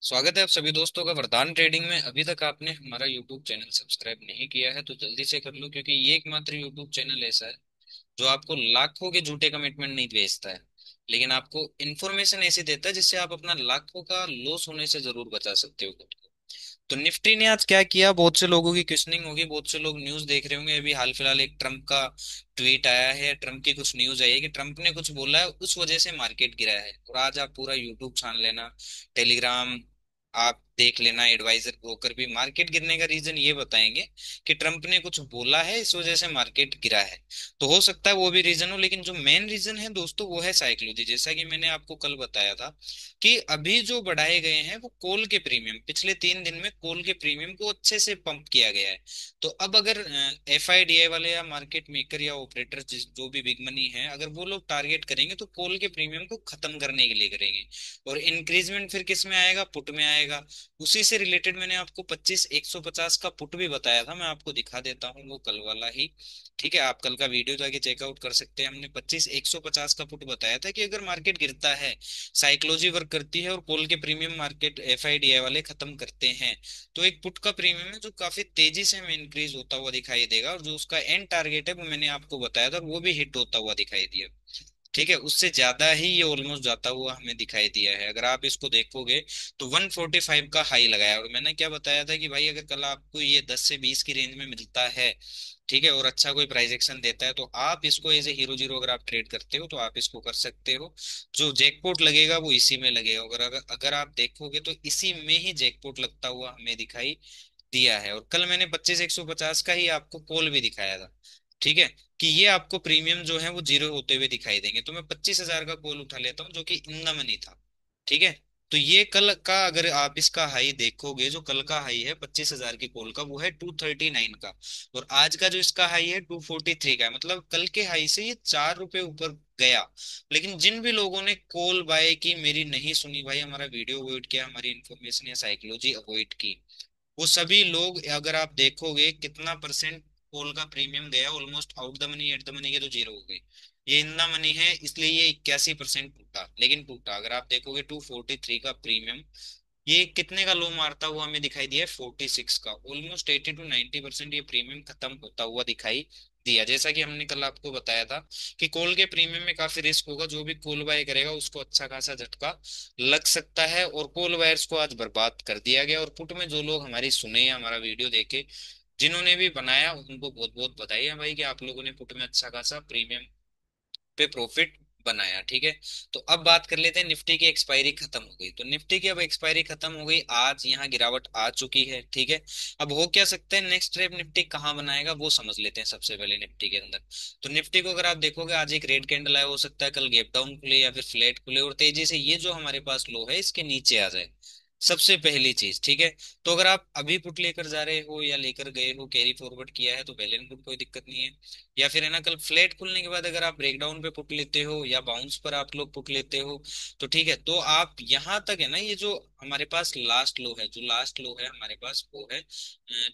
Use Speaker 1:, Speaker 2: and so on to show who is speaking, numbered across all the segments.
Speaker 1: स्वागत है आप सभी दोस्तों का वरदान ट्रेडिंग में। अभी तक आपने हमारा यूट्यूब चैनल सब्सक्राइब नहीं किया है तो जल्दी से कर लो, क्योंकि ये एकमात्र यूट्यूब चैनल ऐसा है जो आपको लाखों के झूठे कमिटमेंट नहीं भेजता है, लेकिन आपको इन्फॉर्मेशन ऐसी देता है जिससे आप अपना लाखों का लॉस होने से जरूर बचा सकते हो खुद को। तो निफ्टी ने आज क्या किया, बहुत से लोगों की क्वेश्चनिंग होगी, बहुत से लोग न्यूज देख रहे होंगे। अभी हाल फिलहाल एक ट्रम्प का ट्वीट आया है, ट्रम्प की कुछ न्यूज आई है कि ट्रम्प ने कुछ बोला है, उस वजह से मार्केट गिरा है। और आज आप पूरा यूट्यूब छान लेना, टेलीग्राम आप देख लेना, एडवाइजर ब्रोकर भी मार्केट गिरने का रीजन ये बताएंगे कि ट्रम्प ने कुछ बोला है, इस वजह से मार्केट गिरा है। तो हो सकता है वो भी रीजन हो, लेकिन जो मेन रीजन है दोस्तों वो है साइकोलॉजी। जैसा कि मैंने आपको कल बताया था कि अभी जो बढ़ाए गए हैं वो कोल के प्रीमियम, पिछले 3 दिन में कोल के प्रीमियम को अच्छे से पंप किया गया है। तो अब अगर FIDI वाले या मार्केट मेकर या ऑपरेटर जो भी बिग मनी है, अगर वो लोग टारगेट करेंगे तो कोल के प्रीमियम को खत्म करने के लिए करेंगे। और इंक्रीजमेंट फिर किस में आएगा, पुट में आएगा। उसी से रिलेटेड मैंने आपको 25 150 का पुट भी बताया था, मैं आपको दिखा देता हूँ वो कल वाला ही। ठीक है, आप कल का वीडियो जाके चेकआउट कर सकते हैं। हमने 25 150 का पुट बताया था कि अगर मार्केट गिरता है, साइकोलॉजी वर्क करती है और कॉल के प्रीमियम मार्केट FIDI वाले खत्म करते हैं, तो एक पुट का प्रीमियम है जो काफी तेजी से हमें इंक्रीज होता हुआ दिखाई देगा। और जो उसका एंड टारगेट है वो मैंने आपको बताया था और वो भी हिट होता हुआ दिखाई दिया। ठीक है, उससे ज्यादा ही ये ऑलमोस्ट जाता हुआ हमें दिखाई दिया है। अगर आप इसको देखोगे तो 145 का हाई लगाया, और मैंने क्या बताया था कि भाई अगर कल आपको ये 10 से 20 की रेंज में मिलता है, ठीक है, और अच्छा कोई प्राइस एक्शन देता है, तो आप इसको एज ए हीरो जीरो अगर आप ट्रेड करते हो तो आप इसको कर सकते हो। जो जैकपॉट लगेगा वो इसी में लगेगा। अगर आप देखोगे तो इसी में ही जैकपॉट लगता हुआ हमें दिखाई दिया है। और कल मैंने 25 150 का ही आपको कॉल भी दिखाया था, ठीक है, कि ये आपको प्रीमियम जो है वो जीरो होते हुए दिखाई देंगे। तो मैं 25,000 का कॉल उठा लेता हूँ जो कि इन द मनी था। ठीक है, तो ये कल का अगर आप इसका हाई देखोगे, जो कल का हाई है 25,000 की कॉल का वो है 239 का, और आज का जो इसका हाई है 243 का है। मतलब कल के हाई से ये 4 रुपए ऊपर गया। लेकिन जिन भी लोगों ने कॉल बाय की, मेरी नहीं सुनी भाई, हमारा वीडियो अवॉइड किया, हमारी इन्फॉर्मेशन या साइकोलॉजी अवॉइड की, वो सभी लोग अगर आप देखोगे कितना परसेंट कोल का प्रीमियम गया, almost out the money at the money के तो जीरो हो गए। ये इन द मनी है इसलिए ये 81% टूटा, लेकिन टूटा। अगर आप देखोगे 243 का प्रीमियम, ये कितने का लो मारता हुआ हमें दिखाई दिया है, 46 का। ऑलमोस्ट 80 to 90% ये प्रीमियम खत्म होता हुआ दिखाई दिया। जैसा कि हमने कल आपको बताया था कि कॉल के प्रीमियम में काफी रिस्क होगा, जो भी कॉल बाय करेगा उसको अच्छा खासा झटका लग सकता है। और कॉल बायर्स को आज बर्बाद कर दिया गया। और पुट में जो लोग हमारी सुने या हमारा वीडियो देखे, जिन्होंने भी बनाया, उनको बहुत बहुत बधाई है भाई कि आप लोगों ने पुट में अच्छा खासा प्रीमियम पे प्रॉफिट बनाया। ठीक है, तो अब बात कर लेते हैं, निफ्टी की एक्सपायरी खत्म हो गई। तो निफ्टी की अब एक्सपायरी खत्म हो गई, आज यहाँ गिरावट आ चुकी है। ठीक है, अब हो क्या सकता है, नेक्स्ट ट्रेप निफ्टी कहाँ बनाएगा वो समझ लेते हैं सबसे पहले निफ्टी के अंदर। तो निफ्टी को अगर आप देखोगे, आज एक रेड कैंडल आया, हो सकता है कल गैप डाउन खुले या फिर फ्लैट खुले और तेजी से ये जो हमारे पास लो है इसके नीचे आ जाए, सबसे पहली चीज। ठीक है, तो अगर आप अभी पुट लेकर जा रहे हो या लेकर गए हो, कैरी फॉरवर्ड किया है तो वेल एंड गुड, कोई दिक्कत नहीं है। या फिर है ना, कल फ्लैट खुलने के बाद अगर आप ब्रेकडाउन पे पुट लेते हो या बाउंस पर आप लोग पुट लेते हो, तो ठीक है, तो आप यहाँ तक है ना, ये जो हमारे पास लास्ट लो है, जो लास्ट लो है हमारे पास वो है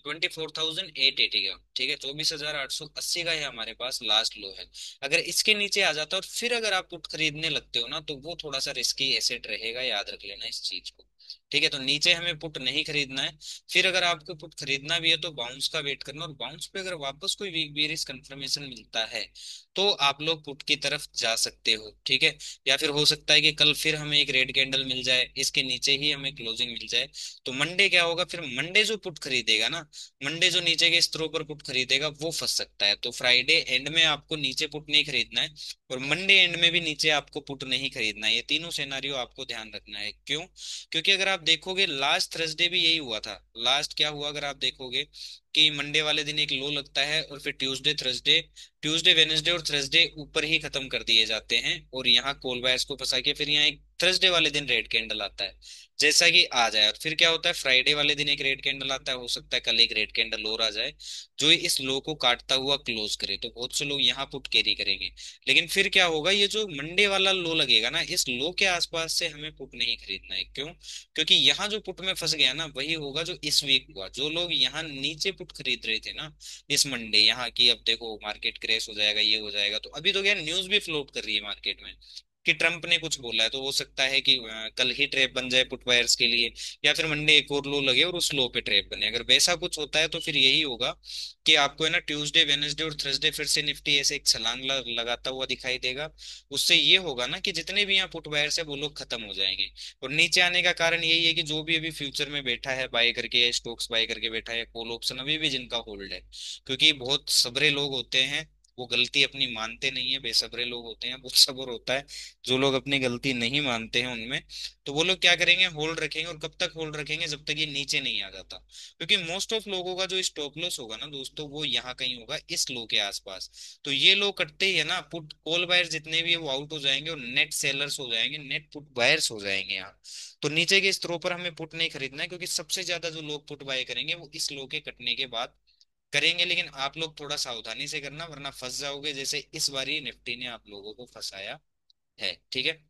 Speaker 1: 24,880 का। ठीक है, 24,880 का है हमारे पास लास्ट लो है। अगर इसके नीचे आ जाता है और फिर अगर आप पुट खरीदने लगते हो ना, तो वो थोड़ा सा रिस्की एसेट रहेगा, याद रख लेना इस चीज को। ठीक है, तो नीचे हमें पुट नहीं खरीदना है। फिर अगर आपको पुट खरीदना भी है तो बाउंस का वेट करना, और बाउंस पे अगर वापस कोई वीक बेरिश कंफर्मेशन मिलता है तो आप लोग पुट की तरफ जा सकते हो। ठीक है, या फिर हो सकता है कि कल फिर हमें एक रेड कैंडल मिल जाए, इसके नीचे ही हमें क्लोजिंग मिल जाए, तो मंडे क्या होगा, फिर मंडे जो पुट खरीदेगा ना, मंडे जो नीचे के स्तरों पर पुट खरीदेगा वो फंस सकता है। तो फ्राइडे एंड में आपको नीचे पुट नहीं खरीदना है, और मंडे एंड में भी नीचे आपको पुट नहीं खरीदना है। ये तीनों सिनेरियो आपको ध्यान रखना है। क्यों? क्योंकि अगर आप देखोगे लास्ट थर्सडे भी यही हुआ था। लास्ट क्या हुआ, अगर आप देखोगे कि मंडे वाले दिन एक लो लगता है और फिर ट्यूसडे वेनेसडे और थर्सडे ऊपर ही खत्म कर दिए जाते हैं, और यहाँ कॉल बायर्स को फंसा के फिर यहाँ एक थर्सडे वाले दिन रेड कैंडल आता है, जैसा कि आ जाए। और फिर क्या होता है, फ्राइडे वाले दिन एक रेड कैंडल आता है, हो सकता है कल एक रेड कैंडल और आ जाए जो इस लो को काटता हुआ क्लोज करे, तो बहुत से लोग यहाँ पुट कैरी करेंगे। लेकिन फिर क्या होगा, ये जो मंडे वाला लो लगेगा ना, इस लो के आसपास से हमें पुट नहीं खरीदना है। क्यों? क्योंकि यहाँ जो पुट में फंस गया ना वही होगा जो इस वीक हुआ। जो लोग यहाँ नीचे पुट खरीद रहे थे ना इस मंडे, यहाँ की अब देखो मार्केट क्रैश हो जाएगा, ये हो जाएगा, तो अभी तो क्या न्यूज भी फ्लोट कर रही है मार्केट में कि ट्रम्प ने कुछ बोला है, तो हो सकता है कि कल ही ट्रैप बन जाए पुट बायर्स के लिए, या फिर मंडे एक और लो लगे और उस लो पे ट्रैप बने। अगर वैसा कुछ होता है तो फिर यही होगा कि आपको है ना ट्यूसडे वेनेसडे और थर्सडे फिर से निफ्टी ऐसे एक छलांग लगाता हुआ दिखाई देगा। उससे ये होगा ना कि जितने भी यहाँ पुट बायर्स है वो लोग खत्म हो जाएंगे। और नीचे आने का कारण यही है कि जो भी अभी फ्यूचर में बैठा है बाय करके, या स्टॉक्स बाय करके बैठा है, कॉल ऑप्शन अभी भी जिनका होल्ड है, क्योंकि बहुत सबरे लोग होते हैं, वो गलती अपनी मानते नहीं है, बेसब्रे लोग होते हैं, बहुत सब्र होता है जो लोग अपनी गलती नहीं मानते हैं उनमें। तो वो लोग क्या करेंगे, होल्ड रखेंगे, और कब तक होल्ड रखेंगे, जब तक ये नीचे नहीं आ जाता। क्योंकि मोस्ट ऑफ लोगों का जो स्टॉप लॉस होगा ना दोस्तों, वो यहाँ कहीं होगा इस लो के आसपास। तो ये लो कटते ही है ना, पुट कॉल बायर्स जितने भी है वो आउट हो जाएंगे, और नेट सेलर्स हो जाएंगे, नेट पुट बायर्स हो जाएंगे यहाँ। तो नीचे के स्तर पर हमें पुट नहीं खरीदना है, क्योंकि सबसे ज्यादा जो लोग पुट बाय करेंगे वो इस लो के कटने के बाद करेंगे। लेकिन आप लोग थोड़ा सावधानी से करना, वरना फंस जाओगे, जैसे इस बारी निफ्टी ने आप लोगों को फंसाया है। ठीक है।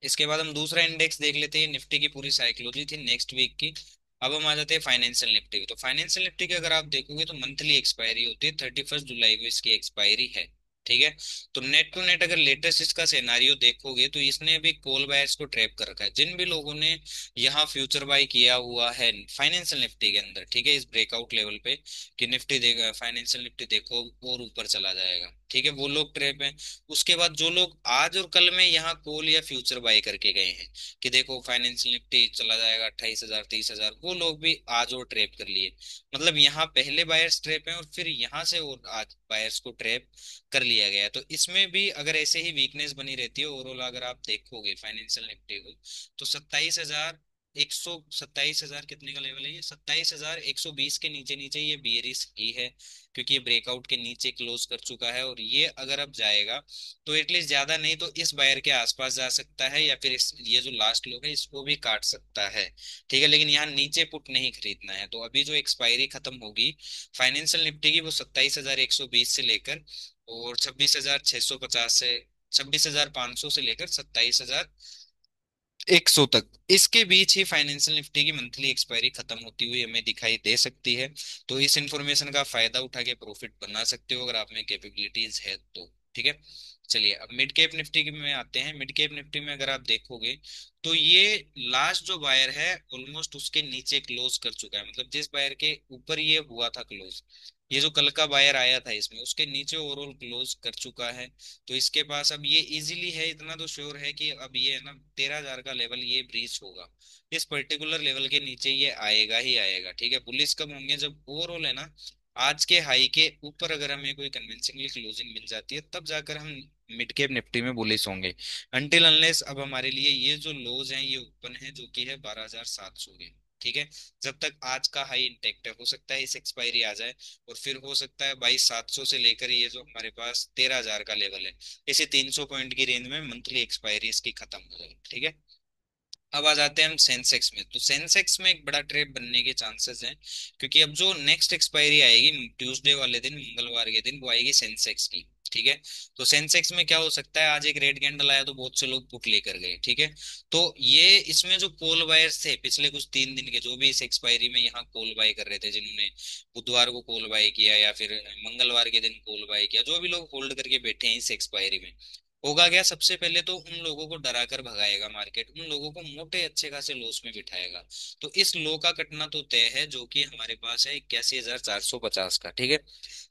Speaker 1: इसके बाद हम दूसरा इंडेक्स देख लेते हैं। निफ्टी की पूरी साइकोलॉजी थी नेक्स्ट वीक की। अब हम आ जाते हैं फाइनेंशियल निफ्टी की। तो फाइनेंशियल निफ्टी की अगर आप देखोगे तो मंथली एक्सपायरी होती है, 31 जुलाई को इसकी एक्सपायरी है। ठीक है। तो नेट टू नेट अगर लेटेस्ट इसका सिनेरियो देखोगे तो इसने अभी कॉल बायर्स को ट्रैप कर रखा है। जिन भी लोगों ने यहाँ फ्यूचर बाय किया हुआ है फाइनेंशियल निफ्टी के अंदर, ठीक है, इस ब्रेकआउट लेवल पे कि निफ्टी देगा, फाइनेंशियल निफ्टी देखो और ऊपर चला जाएगा, ठीक है, वो लोग ट्रैप है। उसके बाद जो लोग आज और कल में यहाँ कॉल या फ्यूचर बाय करके गए हैं कि देखो फाइनेंशियल निफ्टी चला जाएगा 28,000 30,000, वो लोग भी आज और ट्रैप कर लिए। मतलब यहाँ पहले बायर्स ट्रैप हैं और फिर यहाँ से और आज बायर्स को ट्रैप कर लिया गया है। तो इसमें भी अगर ऐसे ही वीकनेस बनी रहती है ओवरऑल, अगर आप देखोगे फाइनेंशियल निफ्टी को, तो 27,127 कितने का लेवल है ये, 27,120 के नीचे नीचे ये बियरिश ही है, क्योंकि ये ब्रेकआउट के नीचे क्लोज कर चुका है। और ये अगर अब जाएगा तो एटलीस्ट ज्यादा नहीं तो इस बायर के आसपास जा सकता है, या फिर ये जो लास्ट लो है इसको भी काट सकता है। ठीक है। लेकिन यहाँ नीचे पुट नहीं खरीदना है। तो अभी जो एक्सपायरी खत्म होगी फाइनेंशियल निफ्टी की, वो 27,120 से लेकर और 26,650 से, 26,500 से लेकर 27,100 तक, इसके बीच ही फाइनेंशियल निफ्टी की मंथली एक्सपायरी खत्म होती हुई हमें दिखाई दे सकती है। तो इस इंफॉर्मेशन का फायदा उठा के प्रॉफिट बना सकते हो अगर आप में कैपेबिलिटीज है तो। ठीक है। चलिए अब मिड कैप निफ्टी की में आते हैं। मिड कैप निफ्टी में अगर आप देखोगे तो ये लास्ट जो बायर है ऑलमोस्ट उसके नीचे क्लोज कर चुका है। मतलब जिस बायर के ऊपर ये हुआ था क्लोज, ये जो कल का बायर आया था इसमें, उसके नीचे ओवरऑल क्लोज कर चुका है। तो इसके पास अब ये इजीली है, इतना तो श्योर है कि अब ये है ना 13,000 का लेवल ये ब्रीच होगा। इस पर्टिकुलर लेवल के नीचे ये आएगा ही आएगा। ठीक है। बुलिस कब होंगे, जब ओवरऑल है ना आज के हाई के ऊपर अगर हमें कोई कन्विंसिंगली क्लोजिंग मिल जाती है, तब जाकर हम मिड कैप निफ्टी में बुलिस होंगे। अनटिल अनलेस अब हमारे लिए ये जो लोज हैं ये ओपन है, जो कि है 12,700 के। ठीक है। जब तक आज का हाई इंटेक्ट है, हो सकता है इस एक्सपायरी आ जाए, और फिर हो सकता है 22,700 से लेकर ये जो हमारे पास 13,000 का लेवल है, इसी 300 पॉइंट की रेंज में मंथली एक्सपायरी इसकी खत्म हो जाएगी। ठीक है। अब आ जाते हैं हम सेंसेक्स में। तो सेंसेक्स में एक बड़ा ट्रैप बनने के चांसेस हैं, क्योंकि अब जो नेक्स्ट एक्सपायरी आएगी ट्यूसडे वाले दिन, मंगलवार के दिन, वो आएगी सेंसेक्स की। ठीक है। तो सेंसेक्स में क्या हो सकता है, आज एक रेड कैंडल आया तो बहुत से लोग पुट लेकर गए। ठीक है। तो ये इसमें जो कॉल बायर्स थे पिछले कुछ 3 दिन के, जो भी इस एक्सपायरी में यहाँ कॉल बाय कर रहे थे, जिन्होंने बुधवार को कॉल बाय किया या फिर मंगलवार के दिन कॉल बाय किया, जो भी लोग होल्ड करके बैठे हैं इस एक्सपायरी में, होगा क्या, सबसे पहले तो उन लोगों को डरा कर भगाएगा मार्केट, उन लोगों को मोटे अच्छे खासे लॉस में बिठाएगा। तो इस लो का कटना तो तय है, जो कि हमारे पास है 81,450 का। ठीक है।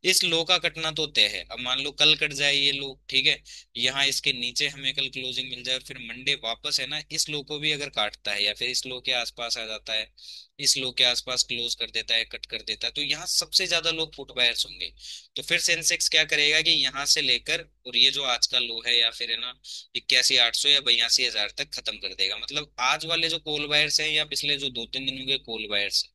Speaker 1: इस लो का कटना तो तय है। अब मान लो कल कट जाए ये लो, ठीक है, यहाँ इसके नीचे हमें कल क्लोजिंग मिल जाए, और फिर मंडे वापस है ना इस लो को भी अगर काटता है, या फिर इस लो के आसपास आ जाता है, इस लो के आसपास क्लोज कर देता है, कट कर देता है, तो यहाँ सबसे ज्यादा लोग पुट बायर्स होंगे। तो फिर सेंसेक्स क्या करेगा कि यहाँ से लेकर और ये जो आज का लो है, या फिर है ना 81,800 या 82,000 तक खत्म कर देगा। मतलब आज वाले जो कॉल बायर्स हैं, या पिछले जो 2-3 दिनों के कॉल बायर्स हैं,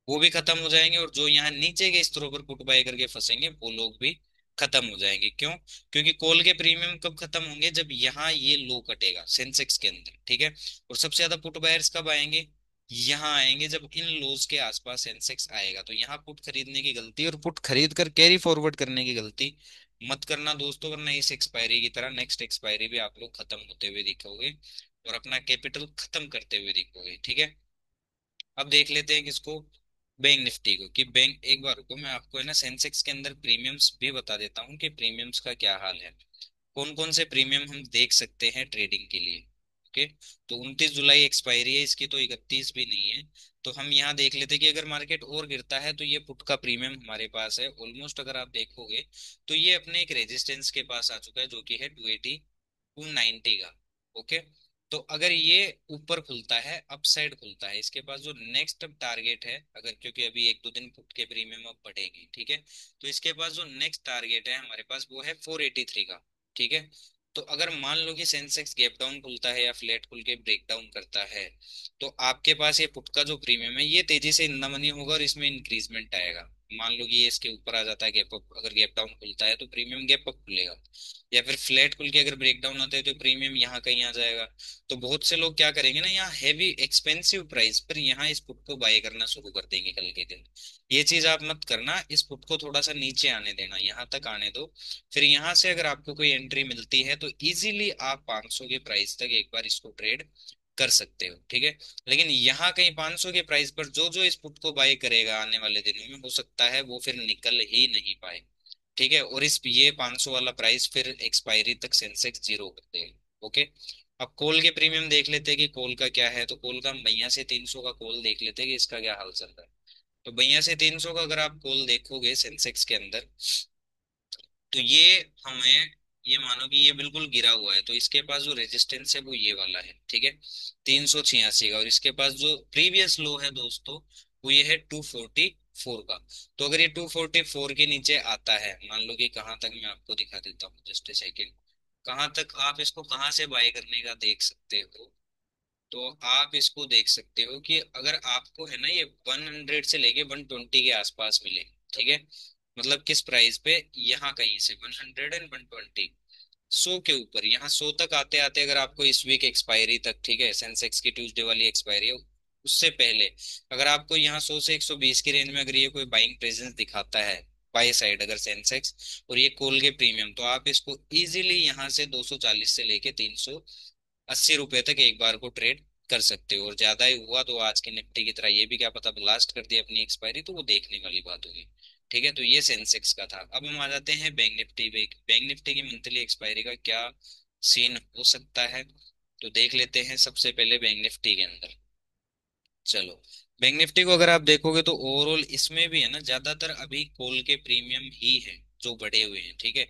Speaker 1: वो भी खत्म हो जाएंगे, और जो यहाँ नीचे के स्तरों पर पुट बाय करके फंसेंगे वो लोग भी खत्म हो जाएंगे। क्यों? क्योंकि कॉल के प्रीमियम कब खत्म होंगे, जब यहाँ ये लो कटेगा सेंसेक्स के अंदर। ठीक है। और सबसे ज्यादा पुट बायर्स कब आएंगे, यहाँ आएंगे जब इन लोज के आसपास सेंसेक्स आएगा। तो यहाँ पुट खरीदने की गलती और पुट खरीद कर कैरी फॉरवर्ड करने की गलती मत करना दोस्तों, वरना इस एक्सपायरी की तरह नेक्स्ट एक्सपायरी भी आप लोग खत्म होते हुए दिखोगे और अपना कैपिटल खत्म करते हुए दिखोगे। ठीक है। अब देख लेते हैं किसको, बैंक निफ्टी को। कि बैंक, एक बार को मैं आपको है ना सेंसेक्स के अंदर प्रीमियम्स भी बता देता हूँ कि प्रीमियम्स का क्या हाल है। कौन कौन से प्रीमियम हम देख सकते हैं ट्रेडिंग के लिए। ओके, तो 29 जुलाई एक्सपायरी है इसकी, तो 31 भी नहीं है। तो हम यहाँ देख लेते हैं कि अगर मार्केट और गिरता है तो ये पुट का प्रीमियम हमारे पास है ऑलमोस्ट, अगर आप देखोगे तो ये अपने एक रेजिस्टेंस के पास आ चुका है जो कि है 290 का। ओके, तो अगर ये ऊपर खुलता है, अपसाइड खुलता है, इसके पास जो नेक्स्ट अब टारगेट है, अगर क्योंकि अभी एक दो दिन पुट के प्रीमियम अब बढ़ेगी, ठीक है, तो इसके पास जो नेक्स्ट टारगेट है हमारे पास वो है 483 का। ठीक है, तो अगर मान लो कि सेंसेक्स गैप डाउन खुलता है या फ्लैट खुल के ब्रेक डाउन करता है, तो आपके पास ये पुट का जो प्रीमियम है ये तेजी से इंना मनी होगा और इसमें इंक्रीजमेंट आएगा। मान लो कि ये इसके ऊपर आ जाता है गैप अप, अगर गैप डाउन खुलता है तो प्रीमियम गैप अप खुलेगा, या फिर फ्लैट खुल के अगर ब्रेक डाउन होता है तो प्रीमियम यहाँ कहीं आ जाएगा। तो बहुत से लोग क्या करेंगे ना, यहाँ हैवी एक्सपेंसिव प्राइस पर यहाँ इस पुट को बाय करना शुरू कर देंगे कल के दिन। ये चीज आप मत करना, इस पुट को थोड़ा सा नीचे आने देना, यहाँ तक आने दो। फिर यहाँ से अगर आपको कोई एंट्री मिलती है तो इजीली आप 500 के प्राइस तक एक बार इसको ट्रेड कर सकते हो। ठीक है, लेकिन यहाँ कहीं 500 के प्राइस पर जो जो इस पुट को बाय करेगा आने वाले दिनों में, हो सकता है वो फिर निकल ही नहीं पाए। ठीक है, और इस ये 500 वाला प्राइस फिर एक्सपायरी तक सेंसेक्स जीरो कर देगा। ओके, अब कोल के प्रीमियम देख लेते हैं कि कोल का क्या है। तो कोल का हम भैया से 300 का कोल देख लेते हैं कि इसका क्या हाल चल रहा है। तो भैया से 300 का अगर आप कोल देखोगे सेंसेक्स के अंदर, तो ये हमें, ये मानो कि ये बिल्कुल गिरा हुआ है, तो इसके पास जो रेजिस्टेंस है वो ये वाला है। ठीक है, 386 का, और इसके पास जो प्रीवियस लो है दोस्तों वो ये है 244 का। तो अगर ये 244 के नीचे आता है, मान लो कि कहाँ तक, मैं आपको दिखा देता हूँ जस्ट ए सेकेंड, कहाँ तक आप इसको कहाँ से बाय करने का देख सकते हो। तो आप इसको देख सकते हो कि अगर आपको है ना ये 100 से लेके 120 के आसपास मिले, ठीक है, मतलब किस प्राइस पे, यहाँ कहीं से 100 एंड 120, 100 के ऊपर, यहाँ 100 तक आते आते अगर आपको इस वीक एक्सपायरी तक, ठीक है, सेंसेक्स की ट्यूसडे वाली एक्सपायरी है उससे पहले, अगर आपको यहाँ 100 से 120 की रेंज में अगर ये कोई बाइंग प्रेजेंस दिखाता है बाय साइड, अगर सेंसेक्स और ये कोल के प्रीमियम, तो आप इसको इजीली यहाँ से 240 से लेके 380 रुपए तक एक बार को ट्रेड कर सकते हो। और ज्यादा ही हुआ तो आज की निफ्टी की तरह ये भी क्या पता ब्लास्ट कर दिया अपनी एक्सपायरी, तो वो देखने वाली बात होगी। ठीक है, तो ये सेंसेक्स का था। अब हम आ जाते हैं बैंक निफ्टी पे। बैंक निफ्टी की मंथली एक्सपायरी का क्या सीन हो सकता है, तो देख लेते हैं सबसे पहले बैंक निफ्टी के अंदर। चलो, बैंक निफ्टी को अगर आप देखोगे तो ओवरऑल इसमें भी है ना, ज्यादातर अभी कॉल के प्रीमियम ही है जो बढ़े हुए हैं। ठीक है,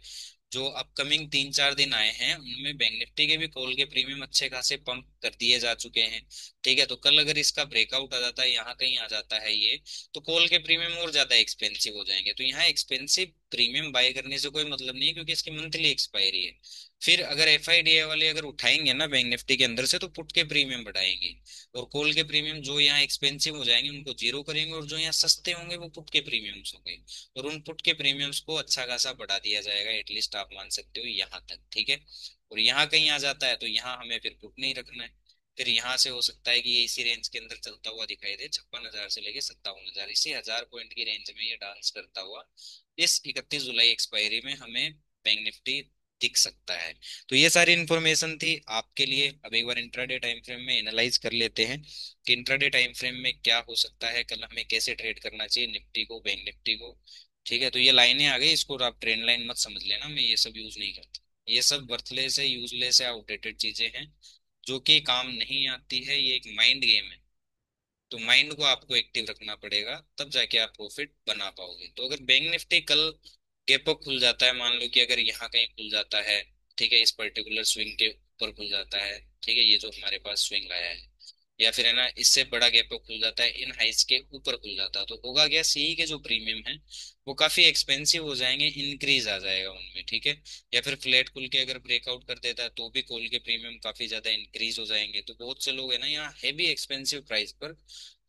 Speaker 1: जो अपकमिंग 3 4 दिन आए हैं उनमें बैंक निफ्टी के भी कॉल के प्रीमियम अच्छे खासे पंप कर दिए जा चुके हैं। ठीक है, तो कल अगर इसका ब्रेकआउट आ जाता है, यहाँ कहीं आ जाता है ये, तो कॉल के प्रीमियम और ज्यादा एक्सपेंसिव हो जाएंगे। तो यहाँ एक्सपेंसिव प्रीमियम बाय करने से कोई मतलब नहीं है क्योंकि इसकी मंथली एक्सपायरी है। फिर अगर एफआईडीए वाले अगर उठाएंगे ना बैंक निफ्टी के अंदर से, तो पुट के प्रीमियम बढ़ाएंगे, और कोल के प्रीमियम जो यहाँ एक्सपेंसिव हो जाएंगे उनको जीरो करेंगे, और जो यहाँ सस्ते होंगे वो पुट के प्रीमियम्स होंगे, और उन पुट के प्रीमियम्स को अच्छा खासा बढ़ा दिया जाएगा, एटलीस्ट आप मान सकते हो यहाँ तक। ठीक है, और यहाँ कहीं आ जाता है तो यहाँ हमें फिर पुट नहीं रखना है। फिर यहाँ से हो सकता है कि ये इसी रेंज के अंदर चलता हुआ दिखाई दे, 56,000 से लेके 57,000, इसी 1000 पॉइंट की रेंज में ये डांस करता हुआ इस 31 जुलाई एक्सपायरी में हमें बैंक निफ्टी दिख सकता है। तो ये सारी इन्फॉर्मेशन थी आपके लिए। अब एक बार इंट्राडे टाइम फ्रेम में एनालाइज कर लेते हैं कि इंट्राडे टाइम फ्रेम में क्या हो सकता है, कल हमें कैसे ट्रेड करना चाहिए निफ्टी को, बैंक निफ्टी को। ठीक है, तो ये लाइनें आ गई, इसको आप ट्रेंड लाइन मत समझ लेना, मैं ये सब यूज नहीं करता। ये सब वर्थलेस है, यूजलेस है, आउटडेटेड चीजें हैं जो कि काम नहीं आती है। ये एक माइंड गेम है, तो माइंड को आपको एक्टिव रखना पड़ेगा, तब जाके आप प्रॉफिट बना पाओगे। तो अगर बैंक निफ्टी कल गैप अप खुल जाता है, मान लो कि अगर यहाँ कहीं खुल जाता है, ठीक है, इस पर्टिकुलर स्विंग के ऊपर खुल जाता है, ठीक है, ये जो हमारे पास स्विंग आया है, या फिर है ना इससे बड़ा गैप अप खुल जाता है, इन हाइस के ऊपर खुल जाता है, तो होगा क्या, सीई के जो प्रीमियम है वो काफी एक्सपेंसिव हो जाएंगे, इंक्रीज आ जाएगा उनमें। ठीक है, या फिर फ्लैट खुल के अगर ब्रेकआउट कर देता है तो भी कॉल के प्रीमियम काफी ज्यादा इंक्रीज हो जाएंगे। तो बहुत से लोग है ना यहाँ हैवी एक्सपेंसिव प्राइस पर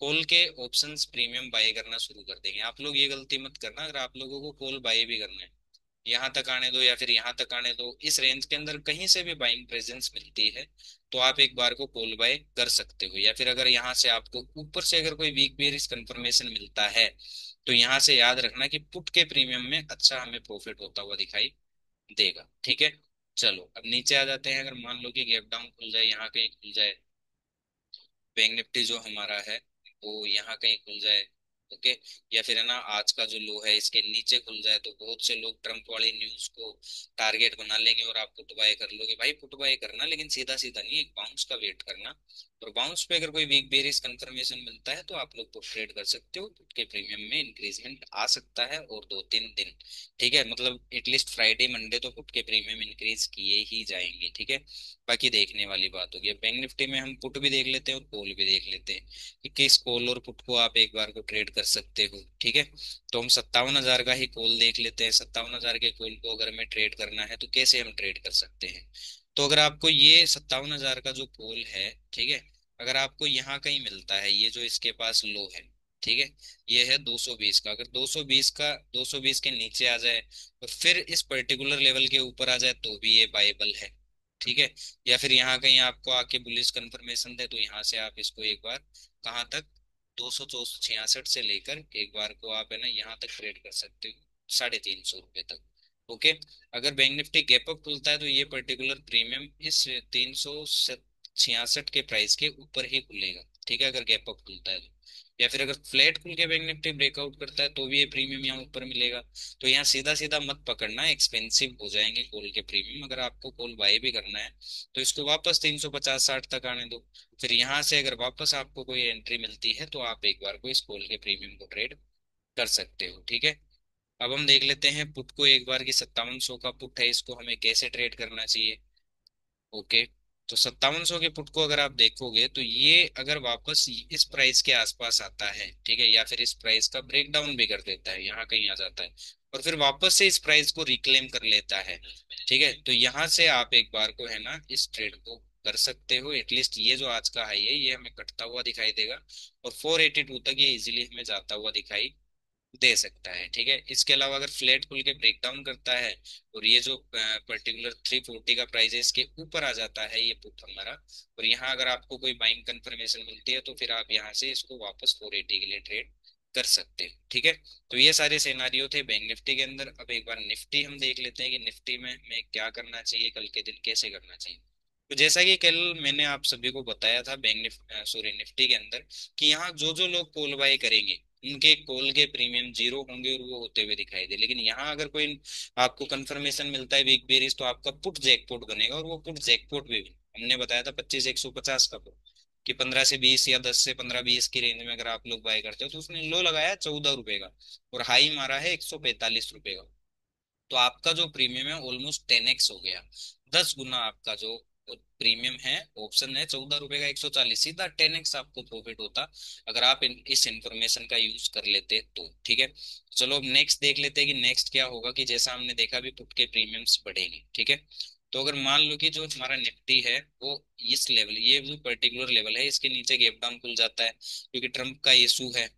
Speaker 1: कॉल के ऑप्शंस प्रीमियम बाय करना शुरू कर देंगे। आप लोग ये गलती मत करना, अगर आप लोगों को कॉल बाय भी करना है, यहाँ तक आने दो या फिर यहाँ तक आने दो, इस रेंज के अंदर कहीं से भी बाइंग प्रेजेंस मिलती है तो आप एक बार को कॉल बाय कर सकते हो। या फिर अगर यहाँ से आपको ऊपर से अगर कोई वीक बेयरिश कंफर्मेशन मिलता है, तो यहाँ से याद रखना कि पुट के प्रीमियम में अच्छा हमें प्रॉफिट होता हुआ दिखाई देगा। ठीक है, चलो अब नीचे आ जाते हैं। अगर मान लो कि गैप डाउन खुल जाए, यहाँ कहीं खुल जाए, बैंक निफ्टी जो हमारा है वो यहाँ कहीं खुल जाए, ओके। या फिर है ना आज का जो लो है इसके नीचे खुल जाए तो बहुत से लोग ट्रम्प वाली न्यूज को टारगेट बना लेंगे और आप पुट बाय कर लोगे। भाई पुट बाय करना, लेकिन सीधा सीधा नहीं, एक बाउंस का वेट करना। और बाउंस पे अगर कोई वीक बेरिश कंफर्मेशन मिलता है तो आप लोग पुट ट्रेड कर सकते हो, पुट के प्रीमियम में इंक्रीजमेंट आ सकता है और 2-3 दिन, ठीक है, मतलब एटलीस्ट फ्राइडे मंडे तो पुट के प्रीमियम इंक्रीज किए ही जाएंगे, ठीक है। बाकी देखने वाली बात होगी। अब बैंक निफ्टी में हम पुट भी देख लेते हैं और कॉल भी देख लेते हैं कि किस कॉल और पुट को आप एक बार को ट्रेड कर सकते हो, ठीक है। तो हम 57,000 का ही कॉल देख लेते हैं। 57,000 के कॉल को अगर हमें ट्रेड करना है तो कैसे हम ट्रेड कर सकते हैं। तो अगर आपको ये 57,000 का जो कॉल है, ठीक है, अगर आपको यहाँ कहीं मिलता है, ये जो इसके पास लो है, ठीक है, ये है 220 का, अगर 220 का 220 के नीचे आ जाए और फिर इस पर्टिकुलर लेवल के ऊपर आ जाए तो भी ये बायबल है, ठीक है। या फिर यहाँ कहीं आपको आके बुलिश कंफर्मेशन दे तो यहाँ से आप इसको एक बार कहाँ तक, 266 से लेकर एक बार को आप है ना यहाँ तक ट्रेड कर सकते हो, 350 रुपये तक, ओके। अगर बैंक निफ्टी गैप अप खुलता है तो ये पर्टिकुलर प्रीमियम इस 366 के प्राइस के ऊपर ही खुलेगा, ठीक है, अगर गैप अप खुलता है तो। या फिर अगर फ्लैट खुल के बैंक निफ्टी ब्रेकआउट करता है तो भी ये प्रीमियम यहाँ ऊपर मिलेगा। तो यहाँ सीधा सीधा मत पकड़ना, एक्सपेंसिव हो जाएंगे कॉल के प्रीमियम। अगर आपको कॉल बाय भी करना है तो इसको वापस 350-60 तक आने दो। फिर यहाँ से अगर वापस आपको कोई एंट्री मिलती है तो आप एक बार को इस कॉल के प्रीमियम को ट्रेड कर सकते हो, ठीक है। अब हम देख लेते हैं पुट को एक बार की। 5700 का पुट है, इसको हमें कैसे ट्रेड करना चाहिए, ओके। तो 5700 के पुट को अगर आप देखोगे तो ये अगर वापस इस प्राइस के आसपास आता है, ठीक है, या फिर इस प्राइस का ब्रेक डाउन भी कर देता है, यहाँ कहीं आ जाता है और फिर वापस से इस प्राइस को रिक्लेम कर लेता है, ठीक है, तो यहाँ से आप एक बार को है ना इस ट्रेड को कर सकते हो। एटलीस्ट ये जो आज का हाई है ये हमें कटता हुआ दिखाई देगा और 482 तक ये इजीली हमें जाता हुआ दिखाई दे सकता है, ठीक है। इसके अलावा अगर फ्लैट खुल के ब्रेक डाउन करता है और ये जो पर्टिकुलर 340 का प्राइस है इसके ऊपर आ जाता है ये पुट हमारा, और यहाँ अगर आपको कोई बाइंग कंफर्मेशन मिलती है तो फिर आप यहाँ से इसको वापस 480 के लिए ट्रेड कर सकते हैं, ठीक है। तो ये सारे सिनेरियो थे बैंक निफ्टी के अंदर। अब एक बार निफ्टी हम देख लेते हैं कि निफ्टी में हमें क्या करना चाहिए, कल के दिन कैसे करना चाहिए। तो जैसा कि कल मैंने आप सभी को बताया था बैंक निफ्टी, सॉरी, निफ्टी के अंदर, कि यहाँ जो जो लोग कॉल बाय करेंगे उनके कॉल के प्रीमियम जीरो होंगे और वो होते हुए दिखाई दे। लेकिन यहाँ अगर कोई आपको कंफर्मेशन मिलता है वीक बेरिस तो आपका पुट जैकपॉट बनेगा, और वो पुट जैकपॉट भी हमने बताया था 25-150 का पुट, कि 15 से 20 या 10 से 15-20 की रेंज में अगर आप लोग बाय करते हो तो उसने लो लगाया 14 रुपए का और हाई मारा है 145 रुपए का। तो आपका जो प्रीमियम है ऑलमोस्ट 10x हो गया, 10 गुना आपका जो प्रीमियम है। ऑप्शन है 14 रुपए का 140, सीधा 10x आपको प्रॉफिट होता अगर आप इस इंफॉर्मेशन का यूज कर लेते तो, ठीक है। चलो अब नेक्स्ट देख लेते हैं कि नेक्स्ट क्या होगा। कि जैसा हमने देखा भी पुट के प्रीमियम्स बढ़ेंगे, ठीक है। तो अगर मान लो कि जो हमारा निफ्टी है वो इस लेवल, ये जो पर्टिकुलर लेवल है इसके नीचे गैप डाउन खुल जाता है क्योंकि ट्रम्प का इशू है,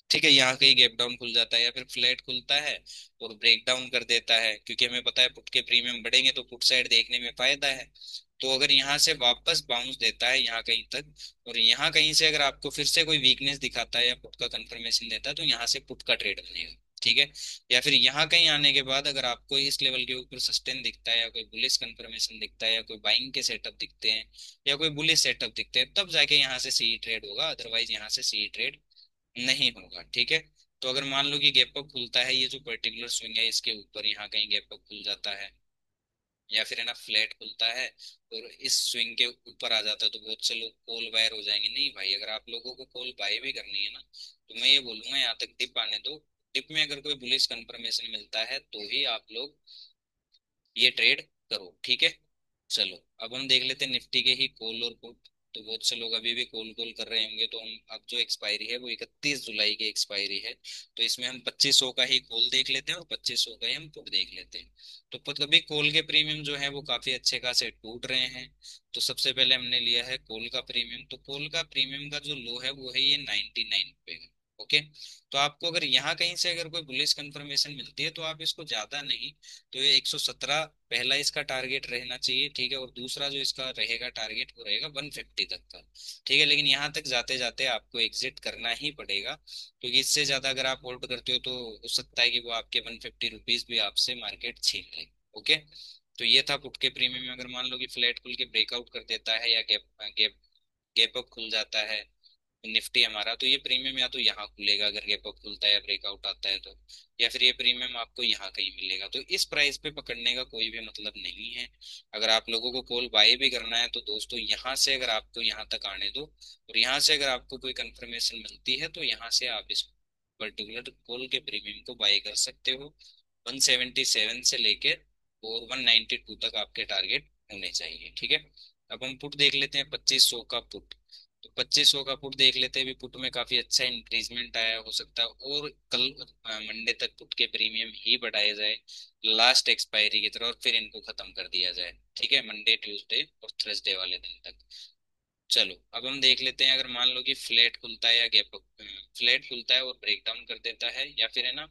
Speaker 1: ठीक है, यहाँ कहीं गैप डाउन खुल जाता है या फिर फ्लैट खुलता है और ब्रेक डाउन कर देता है, क्योंकि हमें पता है पुट के प्रीमियम बढ़ेंगे तो पुट साइड देखने में फायदा है। तो अगर यहाँ से वापस बाउंस देता है यहाँ कहीं तक और यहाँ कहीं से अगर आपको फिर से कोई वीकनेस दिखाता है या पुट का कंफर्मेशन देता है तो यहाँ से पुट का ट्रेड बनेगा, ठीक है। या फिर यहाँ कहीं आने के बाद अगर आपको इस लेवल के ऊपर सस्टेन दिखता है या कोई बुलिश कंफर्मेशन दिखता है या कोई बाइंग के सेटअप दिखते हैं या कोई बुलिश सेटअप दिखते हैं तब जाके यहाँ से सी ट्रेड होगा, अदरवाइज यहाँ से सी ट्रेड नहीं होगा, ठीक है। तो अगर मान लो कि गैप अप खुलता है, ये जो पर्टिकुलर स्विंग है इसके ऊपर यहाँ कहीं गैप अप खुल जाता है या फिर है ना फ्लैट खुलता है और इस स्विंग के ऊपर आ जाता है तो बहुत से लोग कॉल बायर हो जाएंगे। नहीं भाई, अगर आप लोगों को कॉल बाय भी करनी है ना तो मैं ये बोलूंगा यहाँ तक डिप आने दो। डिप में अगर कोई बुलिश कंफर्मेशन मिलता है तो ही आप लोग ये ट्रेड करो, ठीक है। चलो अब हम देख लेते हैं निफ्टी के ही कॉल और पुट। तो बहुत से लोग अभी भी कॉल कॉल कर रहे होंगे, तो हम अब जो एक्सपायरी है वो 31 जुलाई की एक्सपायरी है, तो इसमें हम 2500 का ही कॉल देख लेते हैं और 2500 का ही हम पुट देख लेते हैं। तो पुट अभी कॉल के प्रीमियम जो है वो काफी अच्छे खासे टूट रहे हैं। तो सबसे पहले हमने लिया है कॉल का प्रीमियम। तो कॉल का प्रीमियम का जो लो है वो है ये 99 रुपए का, ओके। तो आपको अगर यहाँ कहीं से अगर कोई बुलिश कंफर्मेशन मिलती है तो आप इसको ज्यादा नहीं, तो ये 117 पहला इसका टारगेट रहना चाहिए, ठीक है। और दूसरा जो इसका रहेगा टारगेट वो रहेगा 150 तक का, ठीक है। लेकिन यहाँ तक जाते जाते आपको एग्जिट करना ही पड़ेगा, क्योंकि इससे ज्यादा अगर आप होल्ड करते हो तो हो सकता है कि वो आपके 150 रुपीज भी आपसे मार्केट छीन ले, ओके। तो ये था पुट के प्रीमियम में। अगर मान लो कि फ्लैट खुल के ब्रेकआउट कर देता है या गैप गैप गैप अप खुल जाता है निफ्टी हमारा, तो ये प्रीमियम या तो यहाँ खुलेगा अगर गैप अप खुलता है या ब्रेकआउट आता है तो, या फिर ये प्रीमियम आपको यहाँ कहीं मिलेगा। तो इस प्राइस पे पकड़ने का कोई भी मतलब नहीं है। अगर आप लोगों को कॉल बाय भी करना है तो दोस्तों यहाँ से अगर आपको यहाँ तक आने दो, और यहाँ से अगर आपको कोई कंफर्मेशन मिलती है तो यहाँ से आप इस पर्टिकुलर कॉल के प्रीमियम को बाय कर सकते हो। 177 से लेके और 192 तक आपके टारगेट होने चाहिए, ठीक है। अब हम पुट देख लेते हैं 2500 का पुट। तो 2500 का पुट देख लेते हैं, अभी पुट में काफी अच्छा इंक्रीजमेंट आया, हो सकता है और कल मंडे तक पुट के प्रीमियम ही बढ़ाए जाए लास्ट एक्सपायरी की तरह, और फिर इनको खत्म कर दिया जाए, ठीक है, मंडे ट्यूसडे और थर्सडे वाले दिन तक। चलो अब हम देख लेते हैं, अगर मान लो कि फ्लैट खुलता है या गैप, फ्लैट खुलता है और ब्रेक डाउन कर देता है, या फिर है ना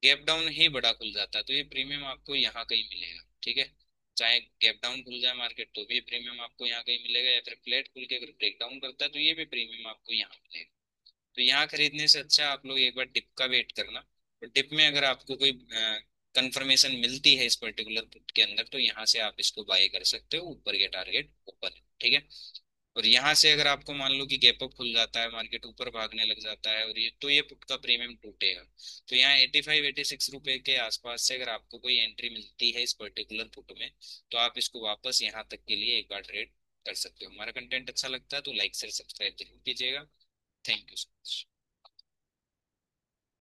Speaker 1: गैप डाउन ही बड़ा खुल जाता है, तो ये प्रीमियम आपको यहाँ कहीं मिलेगा, ठीक है। चाहे गैप डाउन खुल जाए मार्केट तो भी प्रीमियम आपको यहाँ कहीं मिलेगा, या फिर फ्लैट खुल के अगर ब्रेक डाउन करता है तो ये भी प्रीमियम आपको यहाँ मिलेगा। तो यहाँ खरीदने से अच्छा आप लोग एक बार डिप का वेट करना, और डिप में अगर आपको कोई कंफर्मेशन मिलती है इस पर्टिकुलर पुट के अंदर तो यहाँ से आप इसको बाय कर सकते हो, ऊपर के टारगेट ऊपर, ठीक है। और यहाँ से अगर आपको मान लो कि गैप अप खुल जाता है, मार्केट ऊपर भागने लग जाता है, और ये तो ये पुट का प्रीमियम टूटेगा। तो यहाँ 85-86 रुपए के आसपास से अगर आपको कोई एंट्री मिलती है इस पर्टिकुलर पुट में, तो आप इसको वापस यहाँ तक के लिए एक बार ट्रेड कर सकते हो। हमारा कंटेंट अच्छा लगता है तो लाइक शेयर सब्सक्राइब जरूर कीजिएगा। Thank you so much.